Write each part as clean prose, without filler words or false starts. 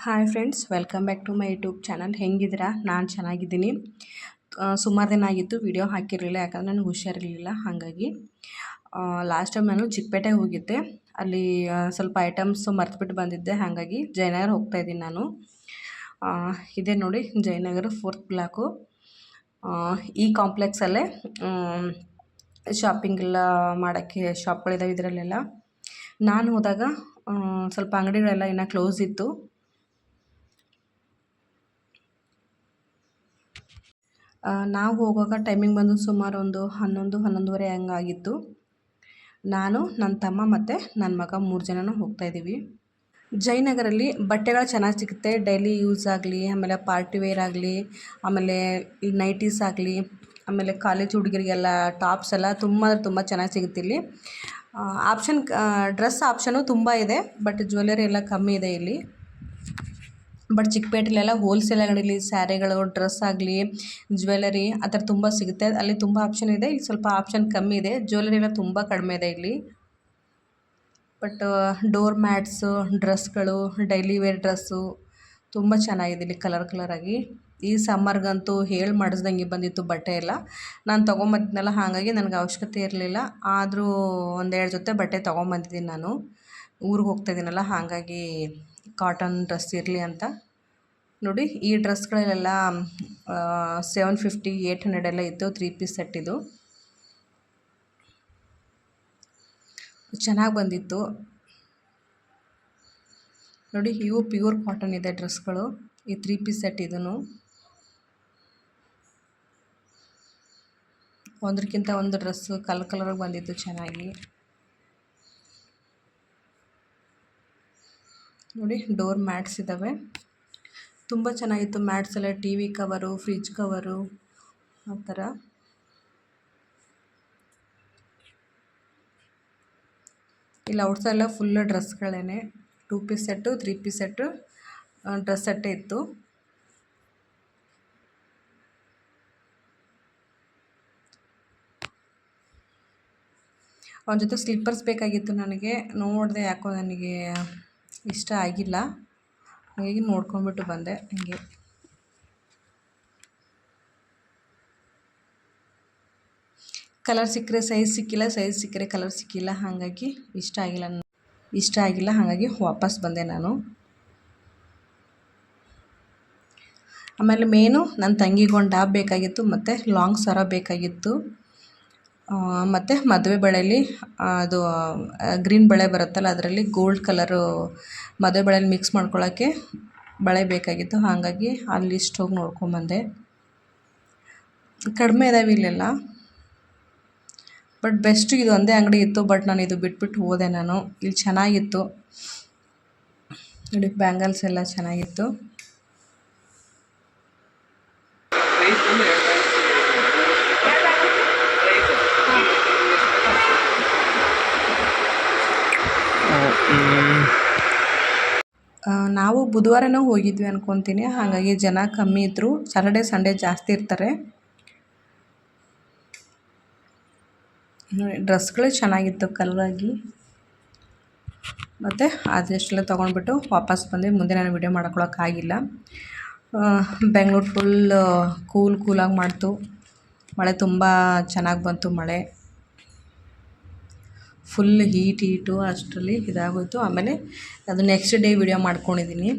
Hi friends, welcome back to my YouTube channel. ಹೆಂಗಿದ್ದೀರಾ? ನಾನು ಚೆನ್ನಾಗಿದ್ದೀನಿ. ಸುಮಾರು ದಿನ ಆಗಿತ್ತು ವಿಡಿಯೋ ಹಾಕಿರಲಿಲ್ಲ, ಯಾಕಂದರೆ ನನಗೆ ಹುಷಾರಿರಲಿಲ್ಲ. ಹಾಗಾಗಿ ಲಾಸ್ಟ್ ಟೈಮ್ ನಾನು ಚಿಕ್ಕಪೇಟೆಗೆ ಹೋಗಿದ್ದೆ. ಅಲ್ಲಿ ಸ್ವಲ್ಪ ಐಟಮ್ಸ್ ಮರ್ತುಬಿಟ್ಟು ಬಂದಿದ್ದೆ. ಹಾಗಾಗಿ ಜಯನಗರ ಹೋಗ್ತಾಯಿದ್ದೀನಿ ನಾನು. ಇದೇ ನೋಡಿ ಜಯನಗರ 4th ಬ್ಲಾಕು. ಈ ಕಾಂಪ್ಲೆಕ್ಸಲ್ಲೇ ಶಾಪಿಂಗ್ ಎಲ್ಲ ಮಾಡೋಕ್ಕೆ ಶಾಪ್ಗಳಿದ್ದಾವೆ ಇದರಲ್ಲೆಲ್ಲ. ನಾನು ಹೋದಾಗ ಸ್ವಲ್ಪ ಅಂಗಡಿಗಳೆಲ್ಲ ಇನ್ನೂ ಕ್ಲೋಸ್ ಇತ್ತು. ನಾವು ಹೋಗುವಾಗ ಟೈಮಿಂಗ್ ಬಂದು ಸುಮಾರು ಒಂದು 11-11:30 ಹಂಗಾಗಿತ್ತು. ನಾನು, ನನ್ನ ತಮ್ಮ ಮತ್ತು ನನ್ನ ಮಗ 3 ಜನನೂ ಹೋಗ್ತಾಯಿದ್ದೀವಿ. ಜಯನಗರಲ್ಲಿ ಬಟ್ಟೆಗಳು ಚೆನ್ನಾಗಿ ಸಿಗುತ್ತೆ. ಡೈಲಿ ಯೂಸ್ ಆಗಲಿ, ಆಮೇಲೆ ಪಾರ್ಟಿ ವೇರ್ ಆಗಲಿ, ಆಮೇಲೆ ಈ ನೈಟೀಸ್ ಆಗಲಿ, ಆಮೇಲೆ ಕಾಲೇಜ್ ಹುಡುಗರಿಗೆಲ್ಲ ಟಾಪ್ಸ್ ಎಲ್ಲ ತುಂಬ ಚೆನ್ನಾಗಿ ಸಿಗುತ್ತೆ ಇಲ್ಲಿ. ಡ್ರೆಸ್ ಆಪ್ಷನು ತುಂಬ ಇದೆ, ಬಟ್ ಜ್ಯುವೆಲರಿ ಎಲ್ಲ ಕಮ್ಮಿ ಇದೆ ಇಲ್ಲಿ. ಬಟ್ ಚಿಕ್ಕಪೇಟೆಲೆಲ್ಲ ಹೋಲ್ಸೇಲ್ ಅಂಗಡಿಲಿ ಸ್ಯಾರಿಗಳು, ಡ್ರೆಸ್ ಆಗಲಿ, ಜ್ಯುವೆಲರಿ ಆ ಥರ ತುಂಬ ಸಿಗುತ್ತೆ. ಅಲ್ಲಿ ತುಂಬ ಆಪ್ಷನ್ ಇದೆ, ಇಲ್ಲಿ ಸ್ವಲ್ಪ ಆಪ್ಷನ್ ಕಮ್ಮಿ ಇದೆ. ಜ್ಯುವೆಲರಿ ಎಲ್ಲ ತುಂಬ ಕಡಿಮೆ ಇದೆ ಇಲ್ಲಿ. ಬಟ್ ಡೋರ್ ಮ್ಯಾಟ್ಸು, ಡ್ರೆಸ್ಗಳು, ಡೈಲಿ ವೇರ್ ಡ್ರೆಸ್ಸು ತುಂಬ ಚೆನ್ನಾಗಿದೆ ಇಲ್ಲಿ ಕಲರಾಗಿ. ಈ ಸಮ್ಮರ್ಗಂತೂ ಹೇಳಿ ಮಾಡಿಸ್ದಂಗೆ ಬಂದಿತ್ತು ಬಟ್ಟೆ ಎಲ್ಲ. ನಾನು ತೊಗೊಂಬಂದಿದ್ನಲ್ಲ, ಹಾಗಾಗಿ ನನಗೆ ಅವಶ್ಯಕತೆ ಇರಲಿಲ್ಲ. ಆದರೂ 1-2 ಜೊತೆ ಬಟ್ಟೆ ತೊಗೊಂಬಂದಿದ್ದೀನಿ ನಾನು. ಊರಿಗೆ ಹೋಗ್ತಾಯಿದ್ದೀನಲ್ಲ, ಹಾಗಾಗಿ ಕಾಟನ್ ಡ್ರೆಸ್ ಇರಲಿ ಅಂತ. ನೋಡಿ, ಈ ಡ್ರೆಸ್ಗಳಲ್ಲೆಲ್ಲ 750-800 ಎಲ್ಲ ಇತ್ತು. 3 ಪೀಸ್ ಸೆಟ್ ಇದು ಚೆನ್ನಾಗಿ ಬಂದಿತ್ತು. ನೋಡಿ, ಇವು ಪ್ಯೂರ್ ಕಾಟನ್ ಇದೆ ಡ್ರೆಸ್ಗಳು. ಈ 3 ಪೀಸ್ ಸೆಟ್ ಇದನ್ನು ಒಂದಕ್ಕಿಂತ ಒಂದು ಡ್ರೆಸ್ಸು ಕಲರಾಗಿ ಬಂದಿತ್ತು ಚೆನ್ನಾಗಿ. ನೋಡಿ, ಡೋರ್ ಮ್ಯಾಟ್ಸ್ ಇದ್ದಾವೆ, ತುಂಬ ಚೆನ್ನಾಗಿತ್ತು. ಮ್ಯಾಟ್ಸ್ ಎಲ್ಲ T V cover, fridge cover ಆ ಥರ. ಇಲ್ಲಿ ಔಟ್ಸೈಡ್ ಎಲ್ಲ ಫುಲ್ ಡ್ರೆಸ್ಗಳೇ. 2 piece set, 3 piece set dress ಸೆಟ್ಟೇ ಇತ್ತು. ಅವನ ಜೊತೆ ಸ್ಲಿಪ್ಪರ್ಸ್ ಬೇಕಾಗಿತ್ತು ನನಗೆ. ನೋಡಿದೆ, ಯಾಕೋ ನನಗೆ ಇಷ್ಟ ಆಗಿಲ್ಲ, ಹಾಗಾಗಿ ನೋಡ್ಕೊಂಡ್ಬಿಟ್ಟು ಬಂದೆ. ಹಂಗೆ ಕಲರ್ ಸಿಕ್ಕರೆ ಸೈಜ್ ಸಿಕ್ಕಿಲ್ಲ, ಸೈಜ್ ಸಿಕ್ಕರೆ ಕಲರ್ ಸಿಕ್ಕಿಲ್ಲ. ಹಾಗಾಗಿ ಇಷ್ಟ ಆಗಿಲ್ಲ, ಹಾಗಾಗಿ ವಾಪಸ್ ಬಂದೆ ನಾನು. ಆಮೇಲೆ ಮೇನು ನನ್ನ ತಂಗಿಗೆ ಒಂದು ಟಾಪ್ ಬೇಕಾಗಿತ್ತು, ಮತ್ತು ಲಾಂಗ್ ಸರ ಬೇಕಾಗಿತ್ತು, ಮತ್ತು ಮದುವೆ ಬಳೆಯಲ್ಲಿ ಅದು ಗ್ರೀನ್ ಬಳೆ ಬರುತ್ತಲ್ಲ, ಅದರಲ್ಲಿ ಗೋಲ್ಡ್ ಕಲರು ಮದುವೆ ಬಳೆಯಲ್ಲಿ ಮಿಕ್ಸ್ ಮಾಡ್ಕೊಳ್ಳೋಕ್ಕೆ ಬಳೆ ಬೇಕಾಗಿತ್ತು. ಹಾಗಾಗಿ ಅಲ್ಲಿ ಇಷ್ಟು ಹೋಗಿ ನೋಡ್ಕೊಂಬಂದೆ. ಕಡಿಮೆ ಇದ್ದಾವೆ ಇಲ್ಲೆಲ್ಲ, ಬಟ್ ಬೆಸ್ಟ್ ಇದು ಒಂದೇ ಅಂಗಡಿ ಇತ್ತು. ಬಟ್ ನಾನು ಇದು ಬಿಟ್ಬಿಟ್ಟು ಹೋದೆ ನಾನು. ಇಲ್ಲಿ ಚೆನ್ನಾಗಿತ್ತು ನೋಡಿ, ಬ್ಯಾಂಗಲ್ಸ್ ಎಲ್ಲ ಚೆನ್ನಾಗಿತ್ತು. ನಾವು ಬುಧವಾರನೂ ಹೋಗಿದ್ವಿ ಅನ್ಕೊತೀನಿ, ಹಾಗಾಗಿ ಜನ ಕಮ್ಮಿ ಇದ್ದರು. ಸ್ಯಾಟರ್ಡೆ ಸಂಡೇ ಜಾಸ್ತಿ ಇರ್ತಾರೆ. ಡ್ರೆಸ್ಗಳು ಚೆನ್ನಾಗಿತ್ತು ಕಲರಾಗಿ. ಮತ್ತು ಅದೆಷ್ಟೆಲ್ಲ ತೊಗೊಂಡ್ಬಿಟ್ಟು ವಾಪಸ್ ಬಂದೆ. ಮುಂದೆ ನಾನು ವಿಡಿಯೋ ಮಾಡ್ಕೊಳಕ್ಕಾಗಿಲ್ಲ. ಬೆಂಗಳೂರು ಫುಲ್ ಕೂಲಾಗಿ ಮಾಡ್ತು. ಮಳೆ ತುಂಬ ಚೆನ್ನಾಗಿ ಬಂತು. ಮಳೆ ಫುಲ್ ಹೀಟು ಅಷ್ಟರಲ್ಲಿ ಇದಾಗೋಯ್ತು. ಆಮೇಲೆ ಅದು ನೆಕ್ಸ್ಟ್ ಡೇ ವಿಡಿಯೋ ಮಾಡ್ಕೊಂಡಿದ್ದೀನಿ.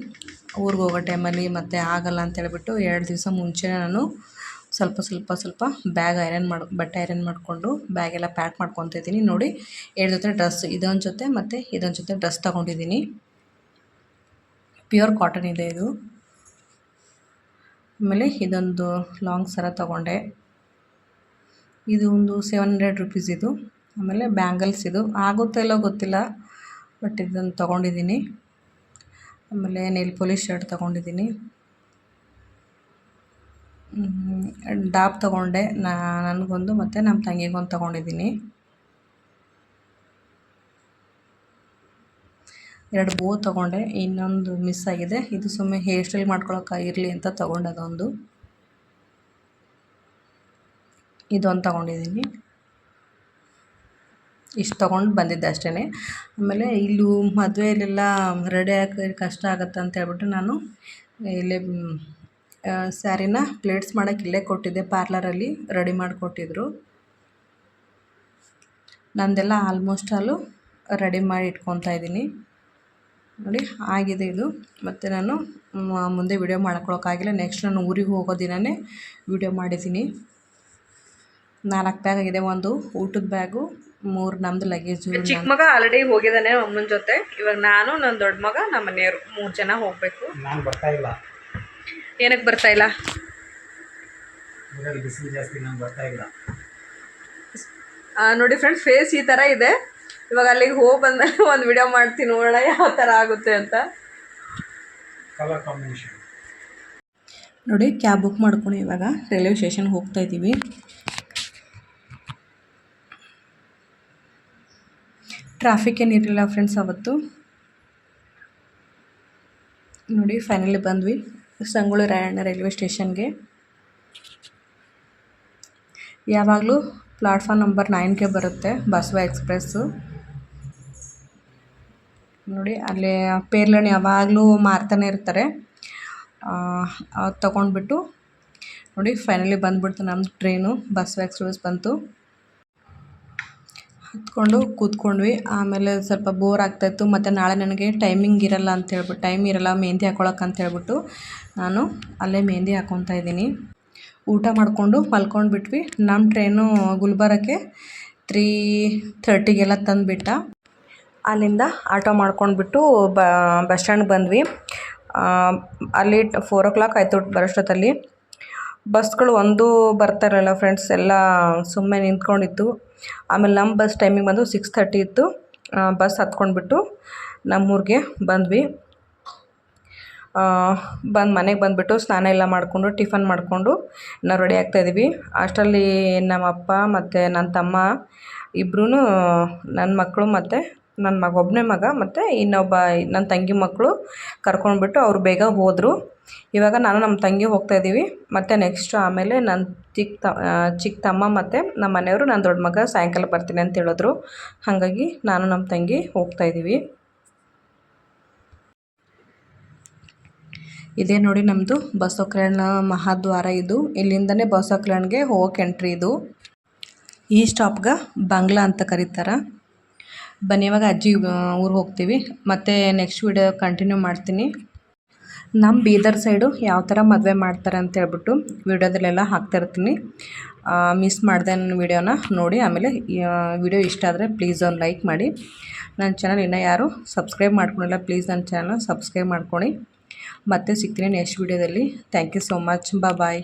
ಊರಿಗೆ ಹೋಗೋ ಟೈಮಲ್ಲಿ ಮತ್ತೆ ಆಗಲ್ಲ ಅಂತೇಳ್ಬಿಟ್ಟು 2 ದಿವಸ ಮುಂಚೆ ನಾನು ಸ್ವಲ್ಪ ಬಟ್ಟೆ ಐರನ್ ಮಾಡಿಕೊಂಡು ಬ್ಯಾಗೆಲ್ಲ ಪ್ಯಾಕ್ ಮಾಡ್ಕೊತಿದ್ದೀನಿ. ನೋಡಿ, 2 ಜೊತೆ ಡ್ರೆಸ್, ಇದೊಂದು ಜೊತೆ ಮತ್ತು ಇದೊಂದು ಜೊತೆ ಡ್ರೆಸ್ ತೊಗೊಂಡಿದ್ದೀನಿ. ಪ್ಯೂರ್ ಕಾಟನ್ ಇದೆ ಇದು. ಆಮೇಲೆ ಇದೊಂದು ಲಾಂಗ್ ಸರ ತೊಗೊಂಡೆ, ಇದು ಒಂದು 700 ರುಪೀಸ್ ಇದು. ಆಮೇಲೆ ಬ್ಯಾಂಗಲ್ಸ್, ಇದು ಆಗುತ್ತೋ ಇಲ್ಲೋ ಗೊತ್ತಿಲ್ಲ, ಬಟ್ ಇದನ್ನು ತೊಗೊಂಡಿದ್ದೀನಿ. ಆಮೇಲೆ ನೇಲ್ ಪಾಲಿಶ್ ಶರ್ಟ್ ತೊಗೊಂಡಿದ್ದೀನಿ. ಟಾಪ್ ತೊಗೊಂಡೆ, ನನಗೊಂದು ಮತ್ತು ನಮ್ಮ ತಂಗಿಗೊಂದು ತೊಗೊಂಡಿದ್ದೀನಿ. 2 ಬೋ ತೊಗೊಂಡೆ, ಇನ್ನೊಂದು ಮಿಸ್ ಆಗಿದೆ. ಇದು ಸುಮ್ಮನೆ ಹೇರ್ ಸ್ಟೈಲ್ ಮಾಡ್ಕೊಳಕ್ಕಾಗಿರಲಿ ಅಂತ ತೊಗೊಂಡದೊಂದು. ಇದೊಂದು ತೊಗೊಂಡಿದ್ದೀನಿ. ಇಷ್ಟು ತೊಗೊಂಡು ಬಂದಿದ್ದೆ ಅಷ್ಟೇ. ಆಮೇಲೆ ಇಲ್ಲಿ ಮದುವೆಯಲ್ಲೆಲ್ಲ ರೆಡಿ ಆಗೋಕ್ಕೆ ಕಷ್ಟ ಆಗುತ್ತೆ ಅಂತ ಹೇಳ್ಬಿಟ್ಟು ನಾನು ಇಲ್ಲೇ ಸ್ಯಾರಿನ ಪ್ಲೇಟ್ಸ್ ಮಾಡೋಕ್ಕೆ ಇಲ್ಲೇ ಕೊಟ್ಟಿದ್ದೆ, ಪಾರ್ಲರಲ್ಲಿ ರೆಡಿ ಮಾಡಿಕೊಟ್ಟಿದ್ರು. ನಂದೆಲ್ಲ ಆಲ್ಮೋಸ್ಟ್ ಆಲು ರೆಡಿ ಮಾಡಿ ಇಟ್ಕೊತಾ ಇದ್ದೀನಿ ನೋಡಿ. ಆಗಿದೆ ಇದು. ಮತ್ತು ನಾನು ಮುಂದೆ ವಿಡಿಯೋ ಮಾಡ್ಕೊಳಕ್ಕಾಗಿಲ್ಲ. ನೆಕ್ಸ್ಟ್ ನಾನು ಊರಿಗೆ ಹೋಗೋ ದಿನವೇ ವಿಡಿಯೋ ಮಾಡಿದ್ದೀನಿ. 4 ಬ್ಯಾಗ್ ಆಗಿದೆ, ಒಂದು ಊಟದ ಬ್ಯಾಗು, 3 ನಮ್ಮದು ಲಗೇಜು. ಚಿಕ್ಕ ಮಗ ಆಲ್ರೆಡಿ ಹೋಗಿದ್ದಾನೆ ಅಮ್ಮನ ಜೊತೆ. ಇವಾಗ ನಾನು, ನನ್ನ ದೊಡ್ಡ ಮಗ, ನಮ್ಮ ಮನೆಯವರು 3 ಜನ ಹೋಗಬೇಕು. ನಾನು ಬರ್ತಾ ಇಲ್ಲ. ಏನಕ್ಕೆ ಬರ್ತಾ ಇಲ್ಲ? ಬಿಸಿಲು ಜಾಸ್ತಿ, ನಾನು ಬರ್ತಾ ಇಲ್ಲ. ನೋಡಿ ಫ್ರೆಂಡ್ಸ್, ಫೇಸ್ ಈ ಥರ ಇದೆ. ಇವಾಗ ಅಲ್ಲಿಗೆ ಹೋಗಿ ಬಂದಾಗ ಒಂದು ವಿಡಿಯೋ ಮಾಡ್ತೀನಿ, ನೋಡೋಣ ಯಾವ ಥರ ಆಗುತ್ತೆ ಅಂತ. ಕಲರ್ ಕಾಂಬಿನೇಷನ್ ನೋಡಿ, ಕ್ಯಾಬ್ ಬುಕ್ ಮಾಡ್ಕೊಂಡು ಇವಾಗ ರೈಲ್ವೆ ಸ್ಟೇಷನ್ಗೆ ಹೋಗ್ತಾ ಇದ್ದೀವಿ. ಟ್ರಾಫಿಕ್ ಏನಿರಲಿಲ್ಲ ಫ್ರೆಂಡ್ಸ್ ಅವತ್ತು. ನೋಡಿ ಫೈನಲಿ ಬಂದ್ವಿ ಸಂಗೊಳ್ಳಿ ರಾಯಣ್ಣ ರೈಲ್ವೆ ಸ್ಟೇಷನ್ಗೆ. ಯಾವಾಗಲೂ ಪ್ಲಾಟ್ಫಾರ್ಮ್ ನಂಬರ್ 9ಗೆ ಬರುತ್ತೆ ಬಸವ ಎಕ್ಸ್ಪ್ರೆಸ್ಸು. ನೋಡಿ ಅಲ್ಲಿ ಪೇರ್ಲಣ್ಣು ಯಾವಾಗಲೂ ಮಾರ್ತಾನೆ ಇರ್ತಾರೆ. ಅದು ತೊಗೊಂಡ್ಬಿಟ್ಟು ನೋಡಿ ಫೈನಲಿ ಬಂದುಬಿಡ್ತು ನಮ್ಮದು ಟ್ರೈನು. ಬಸವ ಎಕ್ಸ್ಪ್ರೆಸ್ ಬಂತು. ಹತ್ಕೊಂಡು ಕೂತ್ಕೊಂಡ್ವಿ. ಆಮೇಲೆ ಸ್ವಲ್ಪ ಬೋರ್ ಆಗ್ತಾಯಿತ್ತು. ಮತ್ತು ನಾಳೆ ನನಗೆ ಟೈಮ್ ಇರಲ್ಲ ಮೆಹಂದಿ ಹಾಕ್ಕೊಳಕ್ಕೆ ಅಂತ ಹೇಳ್ಬಿಟ್ಟು ನಾನು ಅಲ್ಲೇ ಮೆಹಂದಿ ಹಾಕ್ಕೊತಾ ಇದ್ದೀನಿ. ಊಟ ಮಾಡಿಕೊಂಡು ಮಲ್ಕೊಂಡ್ಬಿಟ್ವಿ. ನಮ್ಮ ಟ್ರೈನು ಗುಲ್ಬರ್ಗಕ್ಕೆ 3:30ಗೆಲ್ಲ ತಂದುಬಿಟ್ಟ. ಅಲ್ಲಿಂದ ಆಟೋ ಮಾಡ್ಕೊಂಡ್ಬಿಟ್ಟು ಬಸ್ ಸ್ಟ್ಯಾಂಡ್ಗೆ ಬಂದ್ವಿ. ಅಲ್ಲಿ 4 o'clock ಆಯಿತು ಬರೋಷ್ಟೊತ್ತಲ್ಲಿ. ಬಸ್ಗಳು ಒಂದು ಬರ್ತಾ ಇರಲಿಲ್ಲ ಫ್ರೆಂಡ್ಸ್, ಎಲ್ಲ ಸುಮ್ಮನೆ ನಿಂತ್ಕೊಂಡಿತ್ತು. ಆಮೇಲೆ ನಮ್ಮ ಬಸ್ ಟೈಮಿಂಗ್ ಬಂದು 6:30 ಇತ್ತು. ಬಸ್ ಹತ್ಕೊಂಡ್ಬಿಟ್ಟು ನಮ್ಮೂರಿಗೆ ಬಂದ್ವಿ. ಮನೆಗೆ ಬಂದುಬಿಟ್ಟು ಸ್ನಾನ ಎಲ್ಲ ಮಾಡಿಕೊಂಡು ಟಿಫನ್ ಮಾಡಿಕೊಂಡು ನಾವು ರೆಡಿ ಆಗ್ತಾಯಿದ್ದೀವಿ. ಅಷ್ಟರಲ್ಲಿ ನಮ್ಮ ಅಪ್ಪ ಮತ್ತು ನನ್ನ ತಮ್ಮ ಇಬ್ಬರೂ ನನ್ನ ಮಕ್ಕಳು ಮತ್ತು ನನ್ನ ಒಬ್ಬನೇ ಮಗ ಮತ್ತು ಇನ್ನೊಬ್ಬ ನನ್ನ ತಂಗಿ ಮಕ್ಕಳು ಕರ್ಕೊಂಡ್ಬಿಟ್ಟು ಅವರು ಬೇಗ ಹೋದರು. ಇವಾಗ ನಾನು ನಮ್ಮ ತಂಗಿ ಹೋಗ್ತಾಯಿದ್ದೀವಿ. ಮತ್ತು ನೆಕ್ಸ್ಟ್ ಆಮೇಲೆ ನನ್ನ ಚಿಕ್ಕ ತಮ್ಮ ಮತ್ತು ನಮ್ಮ ಮನೆಯವರು ನನ್ನ ದೊಡ್ಡ ಮಗ ಸಾಯಂಕಾಲ ಬರ್ತೀನಿ ಅಂತ ಹೇಳಿದ್ರು. ಹಾಗಾಗಿ ನಾನು ನಮ್ಮ ತಂಗಿ ಹೋಗ್ತಾಯಿದ್ದೀವಿ. ಇದೇ ನೋಡಿ ನಮ್ಮದು ಬಸವ ಕಲ್ಯಾಣ ಮಹಾದ್ವಾರ. ಇದು ಇಲ್ಲಿಂದನೇ ಬಸವ ಕಲ್ಯಾಣ್ಗೆ ಹೋಗೋಕೆ ಎಂಟ್ರಿ. ಇದು ಈ ಸ್ಟಾಪ್ಗೆ ಬಂಗ್ಲಾ ಅಂತ ಕರೀತಾರೆ. ಬನ್ನಿ ಇವಾಗ ಅಜ್ಜಿ ಊರಿಗೆ ಹೋಗ್ತೀವಿ. ಮತ್ತು ನೆಕ್ಸ್ಟ್ ವಿಡಿಯೋ ಕಂಟಿನ್ಯೂ ಮಾಡ್ತೀನಿ. ನಮ್ಮ ಬೀದರ್ ಸೈಡು ಯಾವ ಥರ ಮದುವೆ ಮಾಡ್ತಾರೆ ಅಂತ ಹೇಳ್ಬಿಟ್ಟು ವಿಡಿಯೋದಲ್ಲೆಲ್ಲ ಹಾಕ್ತಾಯಿರ್ತೀನಿ. ಮಿಸ್ ಮಾಡಿದೆ ನನ್ನ ವಿಡಿಯೋನ ನೋಡಿ. ಆಮೇಲೆ ವಿಡಿಯೋ ಇಷ್ಟ ಆದರೆ ಪ್ಲೀಸ್ ಒಂದು ಲೈಕ್ ಮಾಡಿ. ನನ್ನ ಚಾನಲ್ ಇನ್ನೂ ಯಾರು ಸಬ್ಸ್ಕ್ರೈಬ್ ಮಾಡ್ಕೊಂಡಿಲ್ಲ, ಪ್ಲೀಸ್ ನನ್ನ ಚಾನಲ್ ಸಬ್ಸ್ಕ್ರೈಬ್ ಮಾಡ್ಕೊಳ್ಳಿ. ಮತ್ತೆ ಸಿಗ್ತೀನಿ ನೆಕ್ಸ್ಟ್ ವಿಡಿಯೋದಲ್ಲಿ. Thank you so much. Bye.